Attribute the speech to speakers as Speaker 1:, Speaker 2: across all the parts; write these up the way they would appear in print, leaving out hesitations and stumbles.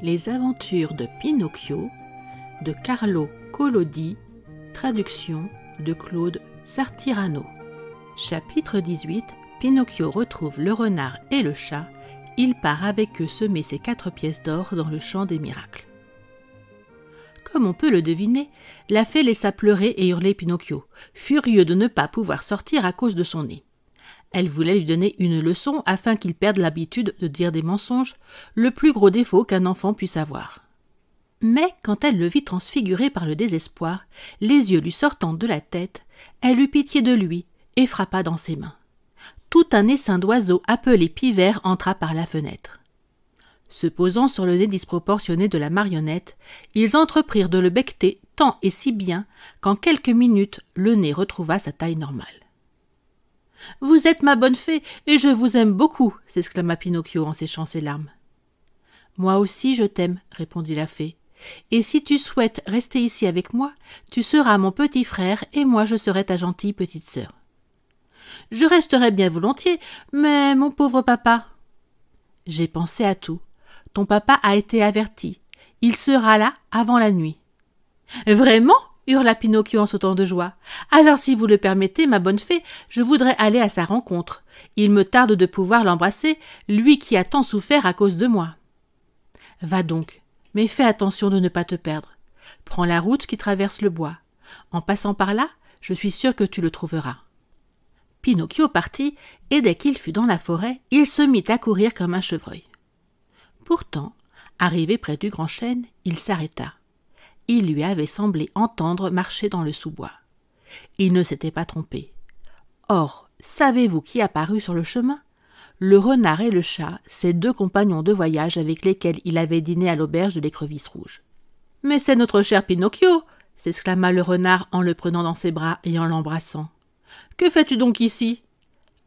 Speaker 1: Les aventures de Pinocchio de Carlo Collodi, traduction de Claude Sartirano. Chapitre 18. Pinocchio retrouve le renard et le chat. Il part avec eux semer ses 4 pièces d'or dans le champ des miracles. Comme on peut le deviner, la fée laissa pleurer et hurler Pinocchio, furieux de ne pas pouvoir sortir à cause de son nez. Elle voulait lui donner une leçon afin qu'il perde l'habitude de dire des mensonges, le plus gros défaut qu'un enfant puisse avoir. Mais quand elle le vit transfiguré par le désespoir, les yeux lui sortant de la tête, elle eut pitié de lui et frappa dans ses mains. Tout un essaim d'oiseaux appelé pivert entra par la fenêtre. Se posant sur le nez disproportionné de la marionnette, ils entreprirent de le becqueter tant et si bien qu'en quelques minutes le nez retrouva sa taille normale. « Vous êtes ma bonne fée et je vous aime beaucoup !» s'exclama Pinocchio en séchant ses larmes. « Moi aussi je t'aime » répondit la fée. « Et si tu souhaites rester ici avec moi, tu seras mon petit frère et moi je serai ta gentille petite sœur. »« Je resterai bien volontiers, mais mon pauvre papa... » »« J'ai pensé à tout. Ton papa a été averti. Il sera là avant la nuit. »« Vraiment ?» hurla Pinocchio en sautant de joie. « Alors si vous le permettez, ma bonne fée, je voudrais aller à sa rencontre. Il me tarde de pouvoir l'embrasser, lui qui a tant souffert à cause de moi. »« Va donc, mais fais attention de ne pas te perdre. Prends la route qui traverse le bois. En passant par là, je suis sûre que tu le trouveras. » Pinocchio partit, et dès qu'il fut dans la forêt, il se mit à courir comme un chevreuil. Pourtant, arrivé près du grand chêne, il s'arrêta. Il lui avait semblé entendre marcher dans le sous-bois. Il ne s'était pas trompé. Or, savez-vous qui apparut sur le chemin? Le renard et le chat, ses 2 compagnons de voyage avec lesquels il avait dîné à l'auberge de l'Écrevisse Rouge. « Mais c'est notre cher Pinocchio !» s'exclama le renard en le prenant dans ses bras et en l'embrassant. « Que fais-tu donc ici ?»«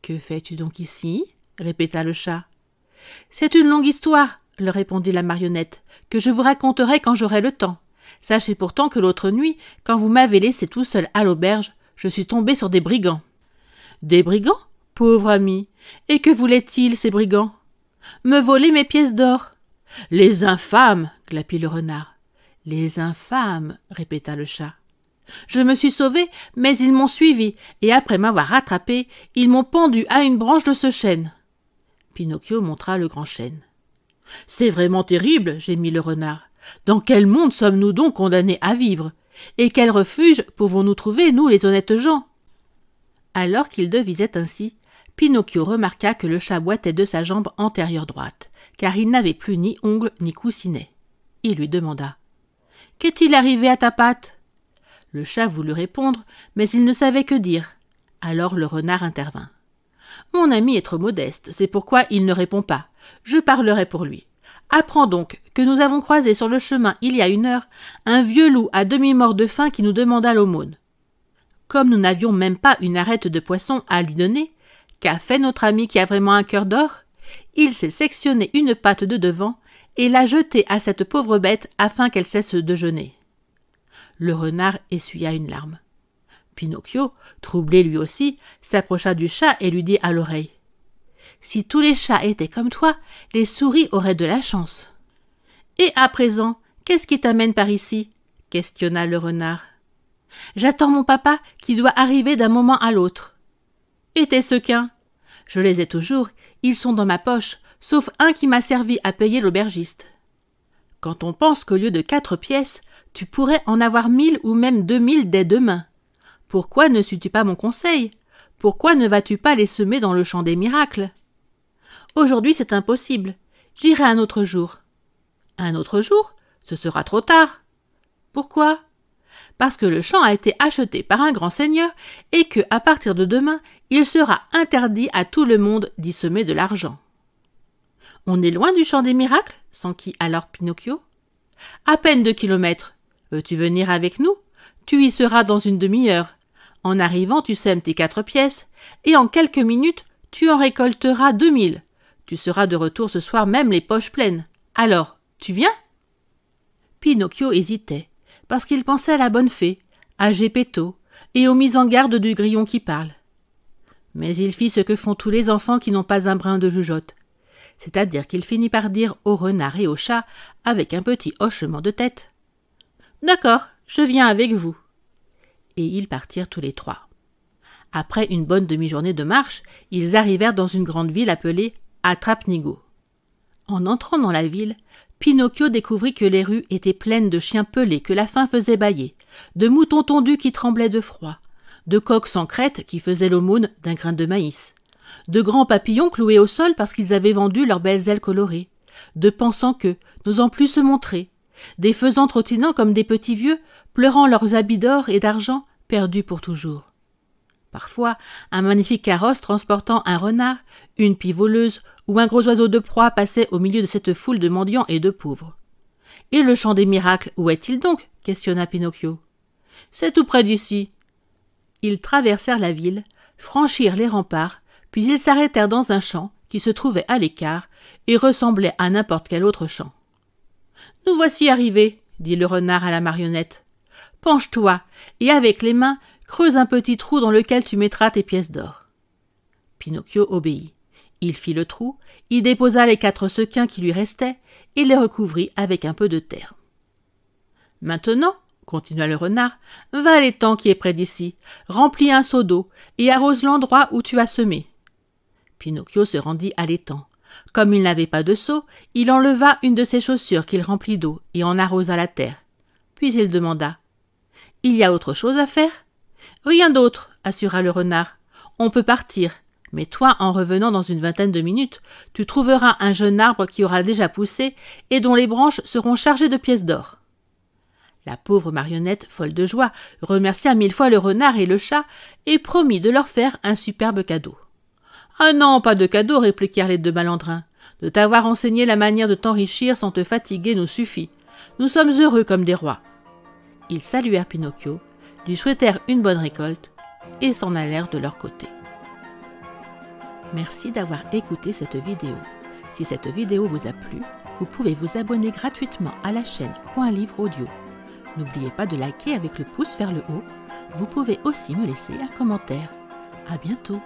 Speaker 1: Que fais-tu donc ici ?» répéta le chat. « C'est une longue histoire, » leur répondit la marionnette, « que je vous raconterai quand j'aurai le temps. Sachez pourtant que l'autre nuit, quand vous m'avez laissé tout seul à l'auberge, je suis tombé sur des brigands. »« Des brigands, pauvre ami. Et que voulaient-ils, ces brigands ? »« Me voler mes pièces d'or. »« Les infâmes !» glapit le renard. « Les infâmes !» répéta le chat. « Je me suis sauvé, mais ils m'ont suivi, et après m'avoir rattrapé, ils m'ont pendu à une branche de ce chêne. » Pinocchio montra le grand chêne. « C'est vraiment terrible !» gémit le renard. « Dans quel monde sommes-nous donc condamnés à vivre? Et quel refuge pouvons-nous trouver, nous, les honnêtes gens ?» Alors qu'il devisait ainsi, Pinocchio remarqua que le chat boitait de sa jambe antérieure droite, car il n'avait plus ni ongles ni coussinet. Il lui demanda « Qu'est-il arrivé à ta patte ?» Le chat voulut répondre, mais il ne savait que dire. Alors le renard intervint. « Mon ami est trop modeste, c'est pourquoi il ne répond pas. Je parlerai pour lui. Apprends donc que nous avons croisé sur le chemin il y a 1 heure un vieux loup à demi-mort de faim qui nous demanda l'aumône. Comme nous n'avions même pas une arête de poisson à lui donner, qu'a fait notre ami qui a vraiment un cœur d'or? Il s'est sectionné une patte de devant et l'a jetée à cette pauvre bête afin qu'elle cesse de jeûner. » Le renard essuya une larme. Pinocchio, troublé lui aussi, s'approcha du chat et lui dit à l'oreille. « Si tous les chats étaient comme toi, les souris auraient de la chance. »« Et à présent, qu'est-ce qui t'amène par ici ?» questionna le renard. « J'attends mon papa qui doit arriver d'un moment à l'autre. »« Et tes sequins ?»« Je les ai toujours, ils sont dans ma poche, sauf un qui m'a servi à payer l'aubergiste. »« Quand on pense qu'au lieu de 4 pièces, tu pourrais en avoir 1000 ou même 2000 dès demain. Pourquoi ne suis-tu pas mon conseil? Pourquoi ne vas-tu pas les semer dans le champ des miracles? Aujourd'hui, c'est impossible. J'irai un autre jour. »« Un autre jour? Ce sera trop tard. »« Pourquoi ? » ?»« Parce que le champ a été acheté par un grand seigneur et que, à partir de demain, il sera interdit à tout le monde d'y semer de l'argent. »« On est loin du champ des miracles ?» s'enquit alors Pinocchio. « À peine 2 kilomètres. Veux-tu venir avec nous? Tu y seras dans une demi-heure. En arrivant, tu sèmes tes 4 pièces, et en quelques minutes, tu en récolteras 2000. Tu seras de retour ce soir même les poches pleines. Alors, tu viens ?» Pinocchio hésitait, parce qu'il pensait à la bonne fée, à Geppetto, et aux mises en garde du grillon qui parle. Mais il fit ce que font tous les enfants qui n'ont pas un brin de jugeote. c'est-à-dire qu'il finit par dire au renard et au chat, avec un petit hochement de tête: « D'accord, je viens avec vous. » Et ils partirent tous les trois. Après une bonne demi-journée de marche, ils arrivèrent dans une grande ville appelée Atrapnigo. En entrant dans la ville, Pinocchio découvrit que les rues étaient pleines de chiens pelés que la faim faisait bâiller, de moutons tondus qui tremblaient de froid, de coqs sans crête qui faisaient l'aumône d'un grain de maïs, de grands papillons cloués au sol parce qu'ils avaient vendu leurs belles ailes colorées, de pensant que, n'osant plus se montrer, des faisans trottinant comme des petits vieux, pleurant leurs habits d'or et d'argent perdus pour toujours. Parfois, un magnifique carrosse transportant un renard, une pie voleuse ou un gros oiseau de proie passait au milieu de cette foule de mendiants et de pauvres. « Et le champ des miracles, où est-il donc ?» questionna Pinocchio. « C'est tout près d'ici. » Ils traversèrent la ville, franchirent les remparts, puis ils s'arrêtèrent dans un champ qui se trouvait à l'écart et ressemblait à n'importe quel autre champ. « Nous voici arrivés, » dit le renard à la marionnette. « Penche-toi et avec les mains, creuse un petit trou dans lequel tu mettras tes pièces d'or. » Pinocchio obéit. Il fit le trou, y déposa les 4 sequins qui lui restaient et les recouvrit avec un peu de terre. « Maintenant, » continua le renard, « va à l'étang qui est près d'ici, remplis un seau d'eau et arrose l'endroit où tu as semé. » Pinocchio se rendit à l'étang. Comme il n'avait pas de seau, il enleva une de ses chaussures qu'il remplit d'eau et en arrosa la terre. Puis il demanda: « Il y a autre chose à faire ?»« Rien d'autre, » assura le renard. « On peut partir, mais toi, en revenant dans une vingtaine de minutes, tu trouveras un jeune arbre qui aura déjà poussé et dont les branches seront chargées de pièces d'or. » La pauvre marionnette, folle de joie, remercia 1000 fois le renard et le chat et promit de leur faire un superbe cadeau. « Ah non, pas de cadeau, » répliquèrent les 2 malandrins. « De t'avoir enseigné la manière de t'enrichir sans te fatiguer nous suffit. Nous sommes heureux comme des rois. » Ils saluèrent Pinocchio, lui souhaitèrent une bonne récolte et s'en allèrent de leur côté. Merci d'avoir écouté cette vidéo. Si cette vidéo vous a plu, vous pouvez vous abonner gratuitement à la chaîne Coin Livre Audio. N'oubliez pas de liker avec le pouce vers le haut. Vous pouvez aussi me laisser un commentaire. À bientôt.